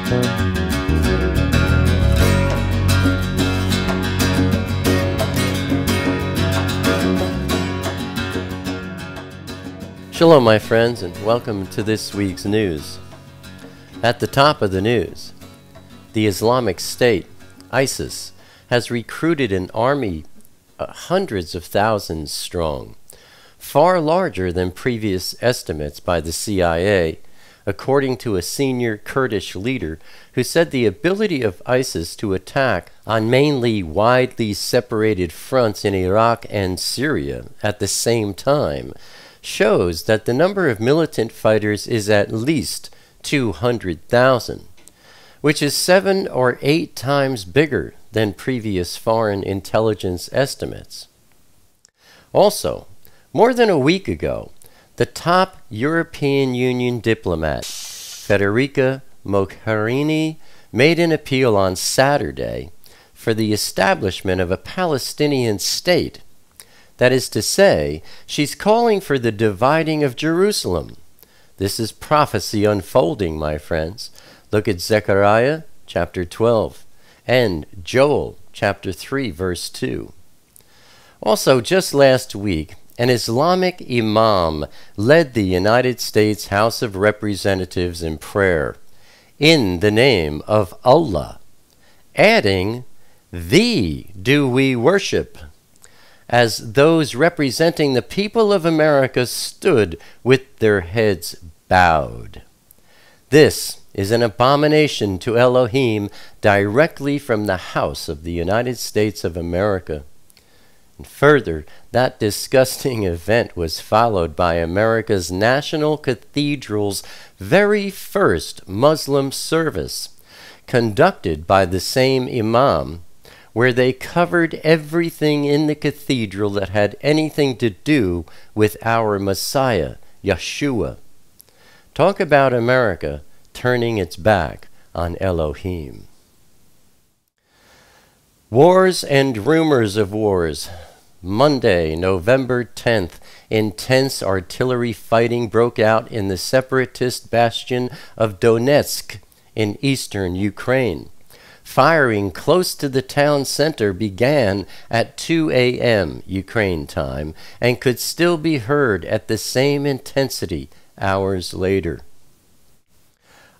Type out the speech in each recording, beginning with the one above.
Shalom, my friends, and welcome to this week's news. At the top of the news, the Islamic State, ISIS, has recruited an army hundreds of thousands strong, far larger than previous estimates by the CIA, according to a senior Kurdish leader who said the ability of ISIS to attack on mainly widely separated fronts in Iraq and Syria at the same time shows that the number of militant fighters is at least 200,000, which is 7 or 8 times bigger than previous foreign intelligence estimates. Also, more than a week ago, the top European Union diplomat, Federica Mogherini, made an appeal on Saturday for the establishment of a Palestinian state. That is to say, she's calling for the dividing of Jerusalem. This is prophecy unfolding, my friends. Look at Zechariah chapter 12 and Joel chapter 3 verse 2. Also, just last week, an Islamic imam led the United States House of Representatives in prayer in the name of Allah, adding, "Thee do we worship," as those representing the people of America stood with their heads bowed. This is an abomination to Elohim directly from the House of the United States of America. And further, that disgusting event was followed by America's National Cathedral's very first Muslim service, conducted by the same imam, where they covered everything in the cathedral that had anything to do with our Messiah, Yeshua. Talk about America turning its back on Elohim. Wars and rumors of wars. Monday, November 10th, intense artillery fighting broke out in the separatist bastion of Donetsk in eastern Ukraine. Firing close to the town center began at 2 a.m. Ukraine time and could still be heard at the same intensity hours later.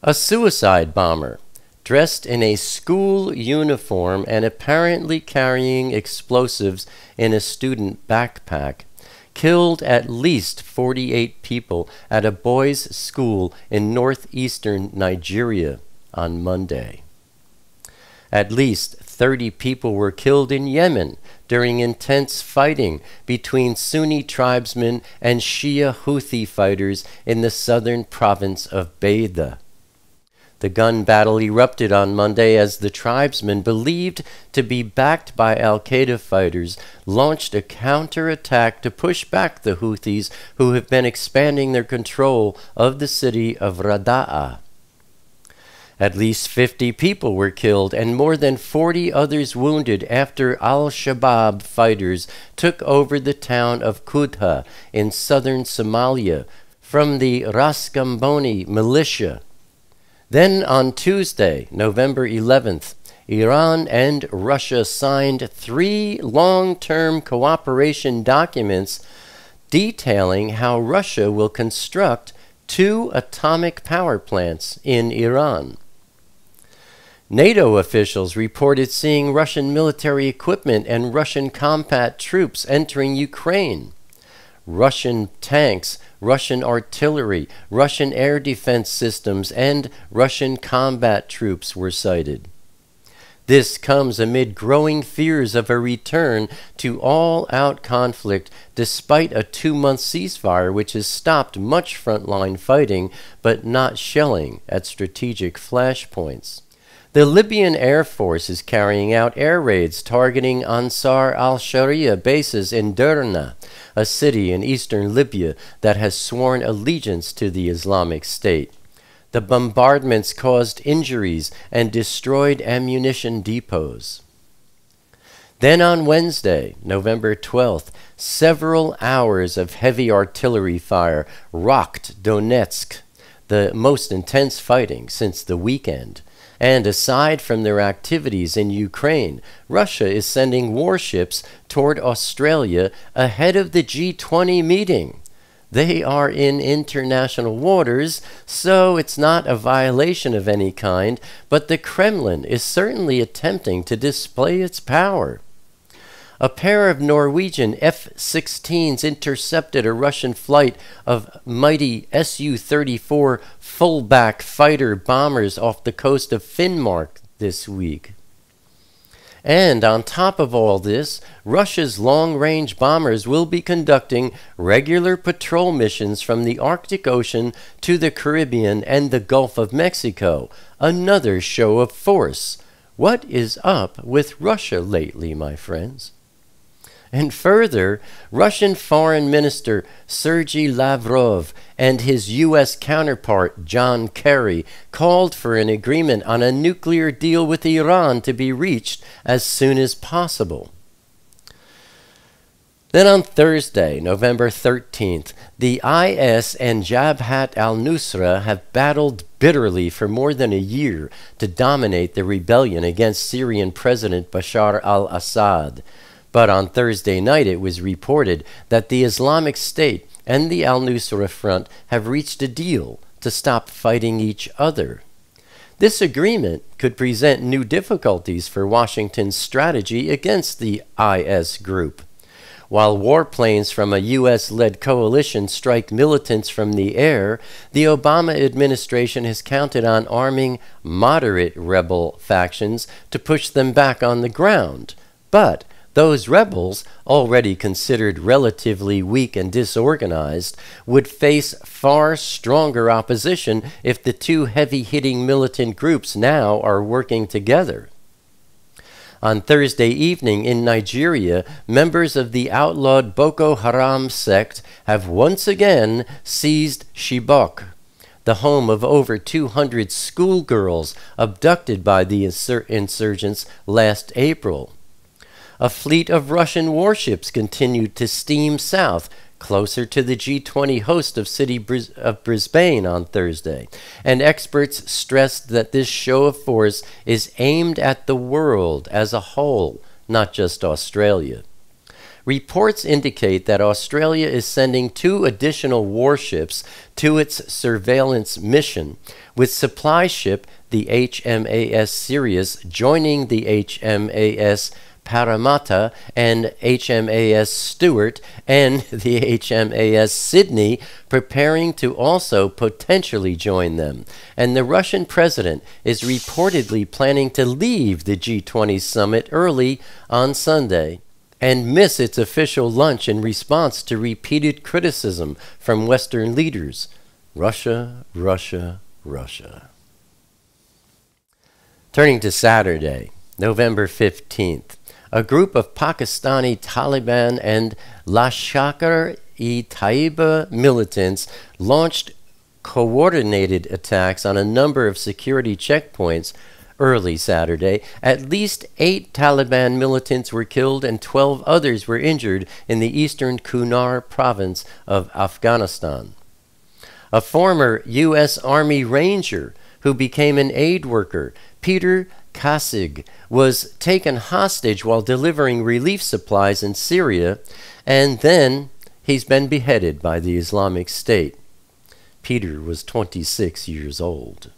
A suicide bomber, dressed in a school uniform and apparently carrying explosives in a student backpack, killed at least 48 people at a boys' school in northeastern Nigeria on Monday. At least 30 people were killed in Yemen during intense fighting between Sunni tribesmen and Shia Houthi fighters in the southern province of Bayda. The gun battle erupted on Monday as the tribesmen, believed to be backed by al-Qaeda fighters, launched a counterattack to push back the Houthis, who have been expanding their control of the city of Rada'a. At least 50 people were killed and more than 40 others wounded after al-Shabaab fighters took over the town of Kudha in southern Somalia from the Raskamboni militia. Then on Tuesday, November 11th, Iran and Russia signed 3 long-term cooperation documents detailing how Russia will construct 2 atomic power plants in Iran. NATO officials reported seeing Russian military equipment and Russian combat troops entering Ukraine. Russian tanks, Russian artillery, Russian air defense systems, and Russian combat troops were sighted. This comes amid growing fears of a return to all-out conflict despite a 2-month ceasefire which has stopped much frontline fighting but not shelling at strategic flashpoints. The Libyan Air Force is carrying out air raids targeting Ansar al-Sharia bases in Derna, a city in eastern Libya that has sworn allegiance to the Islamic State. The bombardments caused injuries and destroyed ammunition depots. Then on Wednesday, November 12th, several hours of heavy artillery fire rocked Donetsk, the most intense fighting since the weekend, And aside from their activities in Ukraine, Russia is sending warships toward Australia ahead of the G20 meeting. They are in international waters, so it's not a violation of any kind, but the Kremlin is certainly attempting to display its power. A pair of Norwegian F-16s intercepted a Russian flight of mighty Su-34 fullback fighter bombers off the coast of Finnmark this week. And on top of all this, Russia's long-range bombers will be conducting regular patrol missions from the Arctic Ocean to the Caribbean and the Gulf of Mexico. Another show of force. What is up with Russia lately, my friends? And further, Russian Foreign Minister Sergei Lavrov and his U.S. counterpart John Kerry called for an agreement on a nuclear deal with Iran to be reached as soon as possible. Then on Thursday, November 13th, the IS and Jabhat al-Nusra have battled bitterly for more than a year to dominate the rebellion against Syrian President Bashar al-Assad. But on Thursday night it was reported that the Islamic State and the al-Nusra Front have reached a deal to stop fighting each other. This agreement could present new difficulties for Washington's strategy against the IS group. While warplanes from a U.S.-led coalition strike militants from the air, the Obama administration has counted on arming moderate rebel factions to push them back on the ground. But those rebels, already considered relatively weak and disorganized, would face far stronger opposition if the two heavy-hitting militant groups now are working together. On Thursday evening in Nigeria, members of the outlawed Boko Haram sect have once again seized Chibok, the home of over 200 schoolgirls abducted by the insurgents last April. A fleet of Russian warships continued to steam south, closer to the G20 host of Brisbane on Thursday, and experts stressed that this show of force is aimed at the world as a whole, not just Australia. Reports indicate that Australia is sending 2 additional warships to its surveillance mission, with supply ship the HMAS Sirius joining the HMAS Parramatta and HMAS Stewart and the HMAS Sydney preparing to also potentially join them. And the Russian president is reportedly planning to leave the G20 summit early on Sunday and miss its official lunch in response to repeated criticism from Western leaders. Russia, Russia, Russia. Turning to Saturday, November 15th. A group of Pakistani Taliban and Lashkar-e-Taiba militants launched coordinated attacks on a number of security checkpoints early Saturday. At least 8 Taliban militants were killed and 12 others were injured in the eastern Kunar province of Afghanistan. A former U.S. Army Ranger who became an aid worker, Peter Kasig, was taken hostage while delivering relief supplies in Syria, and then he's been beheaded by the Islamic State. Peter was 26 years old.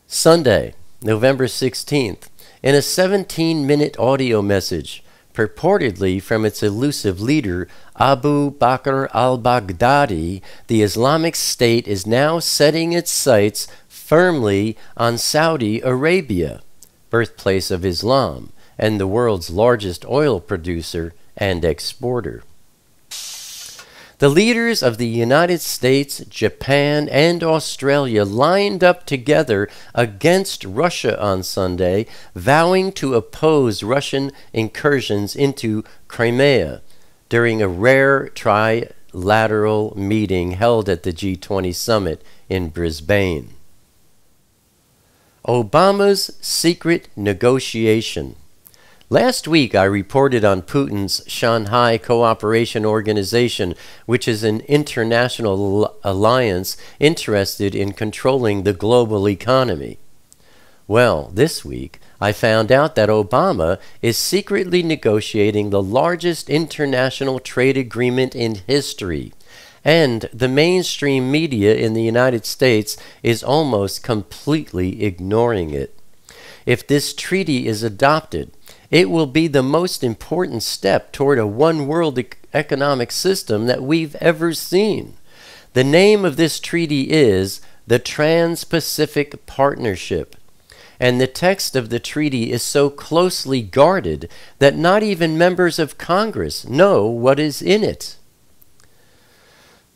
Sunday, November 16th, in a 17-minute audio message, purportedly from its elusive leader, Abu Bakr al-Baghdadi, the Islamic State is now setting its sights firmly on Saudi Arabia, birthplace of Islam, and the world's largest oil producer and exporter. The leaders of the United States, Japan, and Australia lined up together against Russia on Sunday, vowing to oppose Russian incursions into Crimea during a rare trilateral meeting held at the G20 summit in Brisbane. Obama's secret negotiation. Last week, I reported on Putin's Shanghai Cooperation Organization, which is an international alliance interested in controlling the global economy. Well, this week I found out that Obama is secretly negotiating the largest international trade agreement in history, and the mainstream media in the United States is almost completely ignoring it. If this treaty is adopted, it will be the most important step toward a one-world economic system that we've ever seen. The name of this treaty is the Trans-Pacific Partnership, and the text of the treaty is so closely guarded that not even members of Congress know what is in it.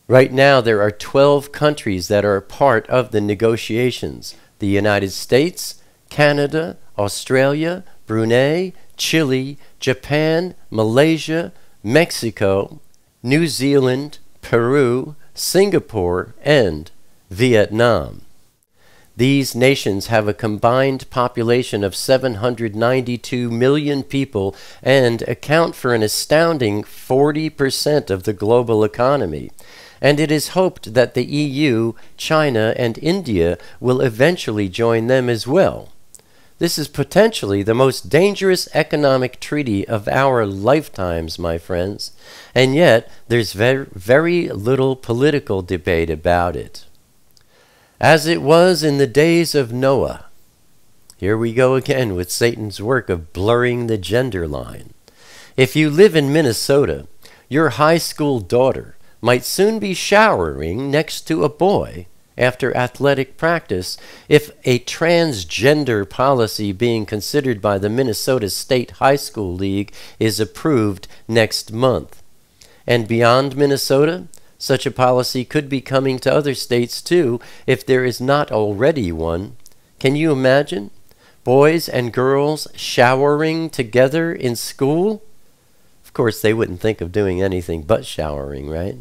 Right now, there are 12 countries that are part of the negotiations: the United States, Canada, Australia, Brunei, Chile, Japan, Malaysia, Mexico, New Zealand, Peru, Singapore, and Vietnam. These nations have a combined population of 792 million people and account for an astounding 40% of the global economy. And it is hoped that the EU, China, and India will eventually join them as well. This is potentially the most dangerous economic treaty of our lifetimes, my friends, and yet there's very little political debate about it. As it was in the days of Noah. Here we go again with Satan's work of blurring the gender line. If you live in Minnesota, your high school daughter might soon be showering next to a boy after athletic practice if a transgender policy being considered by the Minnesota State High School League is approved next month. And beyond Minnesota, such a policy could be coming to other states too if there is not already one. Can you imagine? Boys and girls showering together in school? Of course, they wouldn't think of doing anything but showering, right?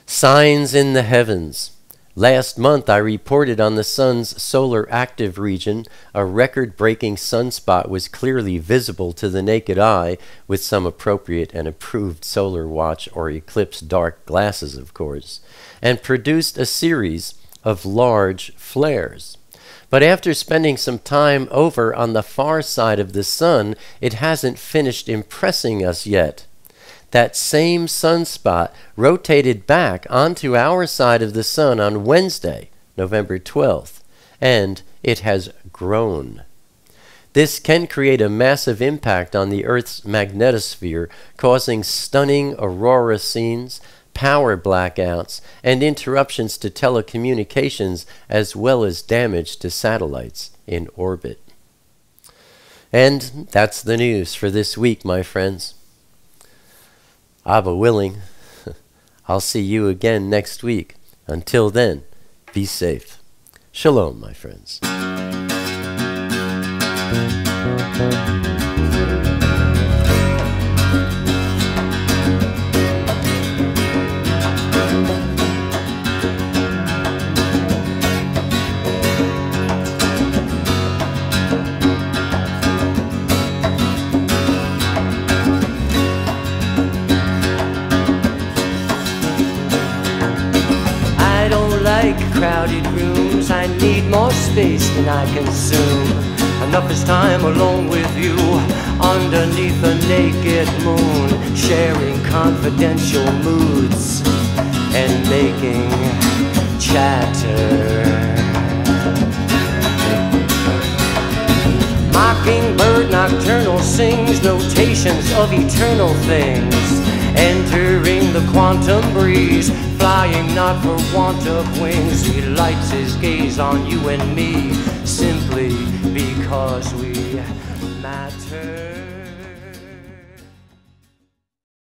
Signs in the heavens. Last month, I reported on the sun's solar active region. A record-breaking sunspot was clearly visible to the naked eye, with some appropriate and approved solar watch or eclipse dark glasses, of course, and produced a series of large flares. But after spending some time over on the far side of the sun, it hasn't finished impressing us yet. That same sunspot rotated back onto our side of the sun on Wednesday, November 12th, and it has grown. This can create a massive impact on the Earth's magnetosphere, causing stunning aurora scenes, power blackouts, and interruptions to telecommunications, as well as damage to satellites in orbit. And that's the news for this week, my friends. Abba willing, I'll see you again next week. Until then, be safe. Shalom, my friends. Crowded rooms, I need more space than I consume. Enough is time alone with you, underneath a naked moon, sharing confidential moods and making chatter. Mockingbird nocturnal sings notations of eternal things, entering the quantum breeze, flying not for want of wings. He lights his gaze on you and me, simply because we matter.